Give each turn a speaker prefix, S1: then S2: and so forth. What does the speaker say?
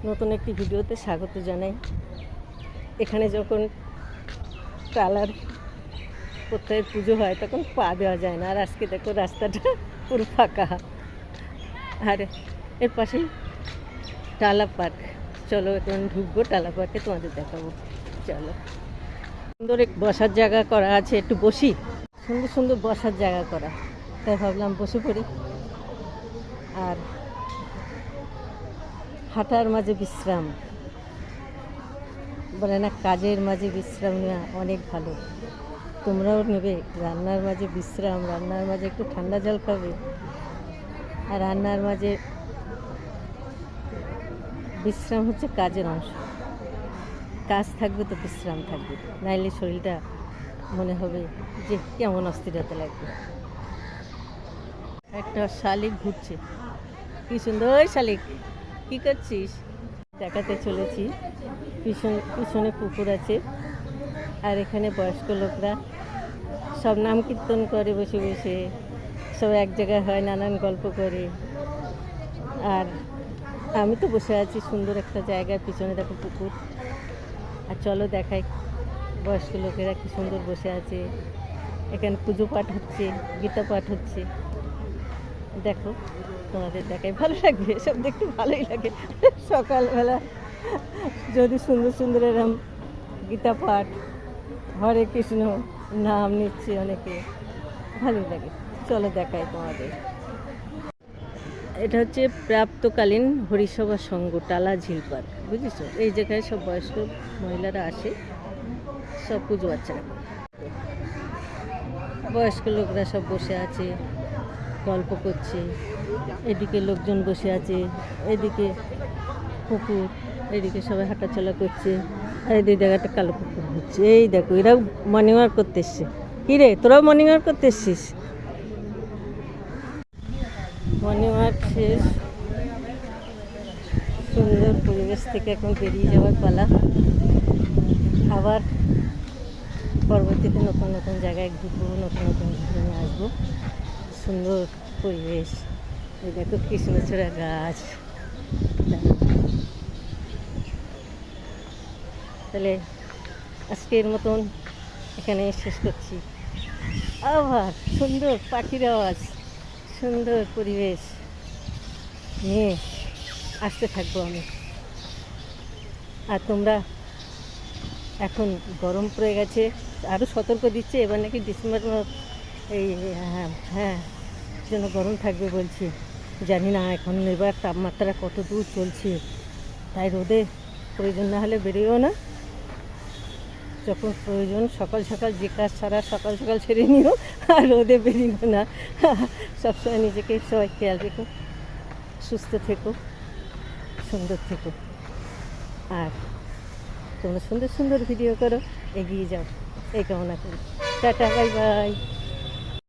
S1: নতুন একটি ভিডিওতে স্বাগত জানাই। এখানে যখন টালার কোথায় পুজো হয় তখন পা দেওয়া যায় না, আর আজকে দেখো রাস্তাটা পুরো ফাঁকা। আর এর পাশেই টালা পার্ক। চলো এখন ঢুকবো টালা পার্কে, তোমাদের দেখাবো। চলো, সুন্দর এক বসার জায়গা করা আছে, একটু বসি। সুন্দর সুন্দর বসার জায়গা করা, তাই ভাবলাম বসে পড়ি। আর হাঁটার মাঝে বিশ্রাম, বলে না কাজের মাঝে বিশ্রাম নেওয়া অনেক ভালো। তোমরাও নেবে রান্নার মাঝে বিশ্রাম, রান্নার মাঝে একটু ঠান্ডা জল খাবে, আর রান্নার মাঝে বিশ্রাম হচ্ছে কাজের অংশ। কাজ থাকবে তো বিশ্রাম থাকবে, নাইলে শরীরটা মনে হবে যে কেমন অস্থিরতা লাগবে। একটা শালিক ঘুরছে, কি সুন্দর। ওই শালিক, কী করছিস? দেখাতে চলেছি। পিছনে পুকুর আছে, আর এখানে বয়স্ক লোকরা সব নাম কীর্তন করে বসে বসে, সব এক জায়গায় হয়, নানান গল্প করে। আর আমি তো বসে আছি সুন্দর একটা জায়গায়, পিছনে দেখো পুকুর। আর চলো দেখাই, বয়স্ক লোকেরা কি সুন্দর বসে আছে। এখানে পুজো পাঠ হচ্ছে, গীতা পাঠ হচ্ছে। দেখো, তোমাদের দেখাই, ভালো লাগবে, সব দেখতে ভালোই লাগে। সকালবেলা যদি সুন্দর সুন্দর এরম গীতা পাঠ, হরে কৃষ্ণ নাম নিচ্ছে অনেকে, ভালোই লাগে। চলো দেখাই তোমাদের। এটা হচ্ছে প্রাপ্তকালীন হরিসভা সংঘ টালা ঝিল পার্ক, বুঝেছো? এই জায়গায় সব বয়স্ক মহিলারা আসে, সব পুজো বাচ্চারা। বয়স্ক লোকরা সব বসে আছে, গল্প করছে। এদিকে লোকজন বসে আছে, এদিকে পুকুর, এদিকে সবাই হাঁটাচলা করছে। আর এদিকে জায়গাটা কালো পুকুর হচ্ছে। এই দেখো, এরাও মর্নিং ওয়াক করতে এসছে। কী রে, তোরাও মর্নিং ওয়াক করতে এসছিস? মর্নিং ওয়াক শেষ, সুন্দর পরিবেশ থেকে এখন বেরিয়ে যাওয়ার পালা। আবার পরবর্তীতে নতুন নতুন জায়গায় ঘুরবো, নতুন নতুন ঘুরে আসবো। সুন্দর পরিবেশ। এই দেখো কৃষ্ণচূড়া গাছ। তাহলে আজকের মতন এখানে শেষ করছি। আবার সুন্দর পাখির আওয়াজ, সুন্দর পরিবেশ নিয়ে আসতে থাকবো আমি। আর তোমরা, এখন গরম পড়ে গেছে, আরও সতর্ক দিচ্ছে, এবার নাকি ডিসেম্বর এই হ্যাঁ যেন গরম থাকবে বলছি। জানি না এখন এবার তাপমাত্রা কত দূর চলছে, তাই রোদে প্রয়োজন না হলে বেরিয়েও না। যখন প্রয়োজন সকাল সকাল যে কাজ সারা সকাল সকাল ছেড়ে নিও, আর রোদে বেরিয়েও না। সবসময় নিজেকে সবাই খেয়াল রেখো, সুস্থ থেকো, সুন্দর থেকো। আর তোমরা সুন্দর সুন্দর ভিডিও করো, এগিয়ে যাও, এই কামনা করি। Tata, bye bye.